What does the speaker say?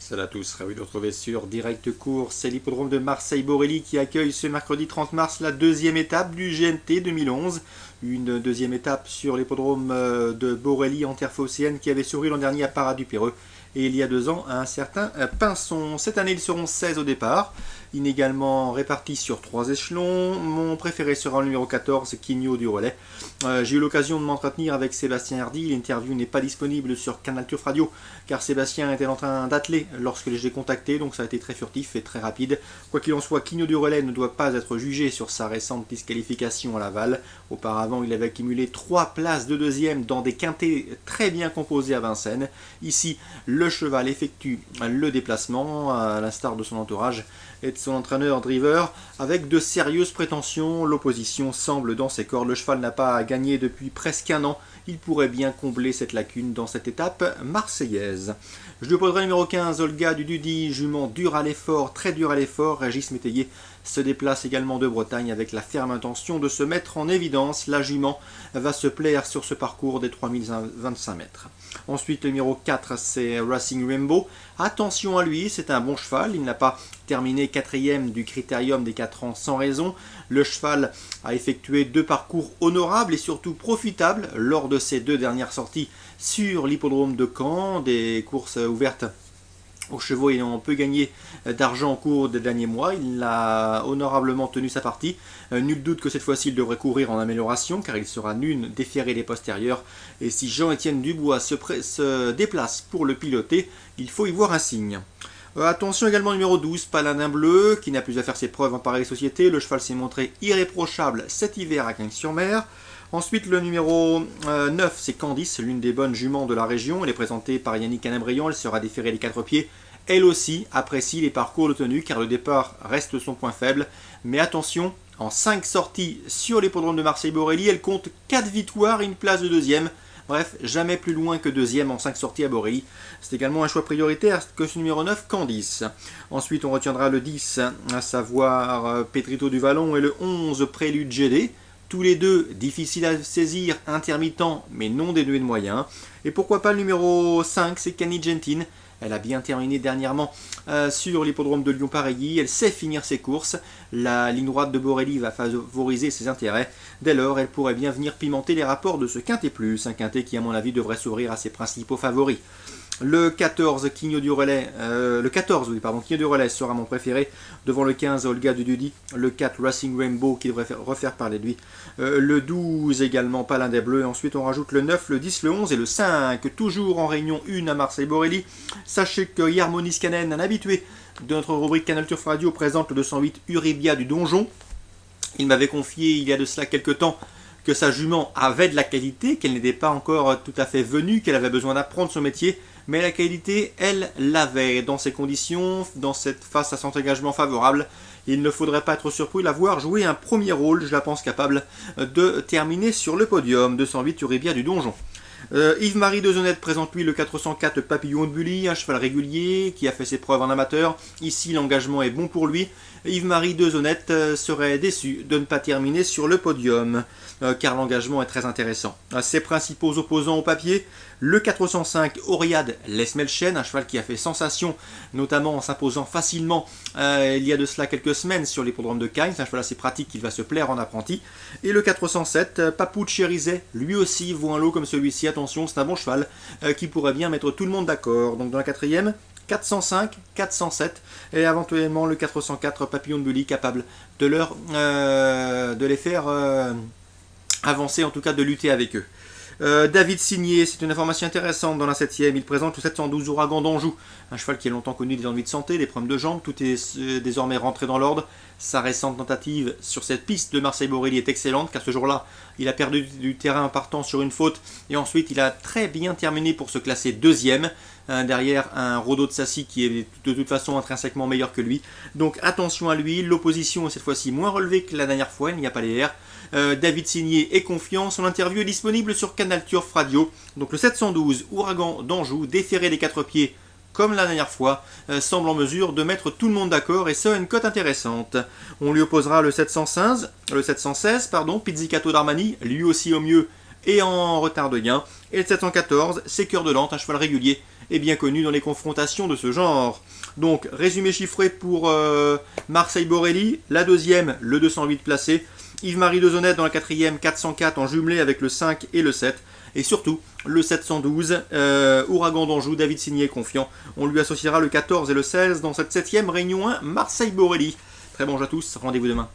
Salut à tous, ravi de retrouver sur Direct Course. C'est l'hippodrome de Marseille-Borelli qui accueille ce mercredi 30 mars la deuxième étape du GNT 2011. Une deuxième étape sur l'hippodrome de Borelli en terre phocéenne qui avait souri l'an dernier à Paradupéreux et il y a 2 ans à un certain Pinson. Cette année ils seront 16 au départ, inégalement répartis sur 3 échelons. Mon préféré sera le numéro 14, Quigno du Relais. J'ai eu l'occasion de m'entretenir avec Sébastien Hardy. L'interview n'est pas disponible sur Canal Turf Radio car Sébastien était en train d'atteler lorsque je l'ai contacté, donc ça a été très furtif et très rapide. Quoi qu'il en soit, Quigno du Relais ne doit pas être jugé sur sa récente disqualification à Laval. Auparavant, il avait accumulé 3 places de deuxième dans des quintés très bien composés à Vincennes. Ici, le cheval effectue le déplacement, à l'instar de son entourage et de son entraîneur driver, avec de sérieuses prétentions. L'opposition semble dans ses cordes. Le cheval n'a pas gagné depuis presque un an. Il pourrait bien combler cette lacune dans cette étape marseillaise. Je lui opposerai le numéro 15, Olga du Dudy, jument dur à l'effort, très dur à l'effort. Régis Métayer se déplace également de Bretagne avec la ferme intention de se mettre en évidence. La jument va se plaire sur ce parcours des 3025 mètres. Ensuite, le numéro 4, c'est Racing Rainbow. Attention à lui, c'est un bon cheval. Il n'a pas terminé 4e du critérium des 4 ans sans raison. Le cheval a effectué 2 parcours honorables et surtout profitables lors de ses 2 dernières sorties sur l'hippodrome de Caen, des courses ouvertes aux chevaux ayant peu gagné d'argent au cours des derniers mois. Il a honorablement tenu sa partie. Nul doute que cette fois-ci il devrait courir en amélioration car il sera nul déféré des postérieurs. Et si Jean-Étienne Dubois se déplace pour le piloter, il faut y voir un signe. Attention également au numéro 12, Paladin Bleu, qui n'a plus à faire ses preuves en pareille société. Le cheval s'est montré irréprochable cet hiver à Cagnes-sur-Mer. Ensuite, le numéro 9, c'est Candice, l'une des bonnes juments de la région. Elle est présentée par Yannick Canabriand, elle sera déférée des 4 pieds. Elle aussi apprécie les parcours de tenue car le départ reste son point faible. Mais attention, en 5 sorties sur l'hippodrome de Marseille-Borelli, elle compte 4 victoires et une place de deuxième. Bref, jamais plus loin que deuxième en 5 sorties à Borelli. C'est également un choix prioritaire que ce numéro 9, Candice. Ensuite, on retiendra le 10, à savoir Pedrito du Vallon, et le 11, Prélude GD. Tous les deux difficiles à saisir, intermittents, mais non dénués de moyens. Et pourquoi pas le numéro 5, c'est Cani Gentin. Elle a bien terminé dernièrement sur l'hippodrome de Lyon-Pareilly. Elle sait finir ses courses. La ligne droite de Borelli va favoriser ses intérêts. Dès lors, elle pourrait bien venir pimenter les rapports de ce Quintet Plus. Un Quintet qui, à mon avis, devrait s'ouvrir à ses principaux favoris. Le 14, Quigno du Relais, Quigno du Relais sera mon préféré, devant le 15, Olga du Dudy, le 4, Racing Rainbow, qui devrait refaire parler de lui, le 12 également, Paladin des Bleus, ensuite on rajoute le 9, le 10, le 11 et le 5, toujours en réunion 1 à Marseille-Borelli. Sachez que Yarmonis Canen, un habitué de notre rubrique Canal Turf Radio, présente le 208 Uribia du Donjon. Il m'avait confié il y a de cela quelques temps que sa jument avait de la qualité, qu'elle n'était pas encore tout à fait venue, qu'elle avait besoin d'apprendre son métier, mais la qualité, elle l'avait. Dans ces conditions, face à son engagement favorable, il ne faudrait pas être surpris de la voir jouer un premier rôle. Je la pense capable de terminer sur le podium. 208 Uribia du Donjon. Yves-Marie Dezonnette présente lui le 404 Papillon de Bully, un cheval régulier qui a fait ses preuves en amateur. Ici l'engagement est bon pour lui. Yves-Marie Dezonnette serait déçu de ne pas terminer sur le podium car l'engagement est très intéressant. Ses principaux opposants au papier, le 405 Oriade Lesmelchen, un cheval qui a fait sensation notamment en s'imposant facilement il y a de cela quelques semaines sur l'hippodrome de Cagnes, un cheval assez pratique qui va se plaire en apprenti. Et le 407 Papou Chérizet, lui aussi vaut un lot comme celui-ci. Attention, c'est un bon cheval qui pourrait bien mettre tout le monde d'accord. Donc dans la 4e, 405, 407 et éventuellement le 404 Papillon de Bully capable de les faire avancer, en tout cas de lutter avec eux. David Signé, c'est une information intéressante dans la 7e. Il présente le 712 Ouragan d'Anjou, un cheval qui a longtemps connu des ennuis de santé, des problèmes de jambes. Tout est désormais rentré dans l'ordre. Sa récente tentative sur cette piste de Marseille-Borelli est excellente car ce jour-là, il a perdu du terrain en partant sur une faute et ensuite il a très bien terminé pour se classer 2e. Derrière un Rodo de Sassy qui est de toute façon intrinsèquement meilleur que lui. Donc attention à lui, l'opposition est cette fois-ci moins relevée que la dernière fois, il n'y a pas les airs. David Signé est confiant, son interview est disponible sur Canal Turf Radio. Donc le 712 Ouragan d'Anjou, déféré des 4 pieds comme la dernière fois, semble en mesure de mettre tout le monde d'accord et ça a une cote intéressante. On lui opposera le 716, Pizzicato d'Armani, lui aussi au mieux et en retard de gain. Et le 714, c'est Cœur de Lente, un cheval régulier est bien connu dans les confrontations de ce genre. Donc, résumé chiffré pour Marseille-Borelli, la deuxième, le 208 placé, Yves-Marie Dezonnet dans la quatrième, 404 en jumelé avec le 5 et le 7. Et surtout, le 712, Ouragan d'Anjou, David Signé est confiant. On lui associera le 14 et le 16 dans cette 7e Réunion 1 Marseille-Borelli. Très bon jeu à tous, rendez-vous demain.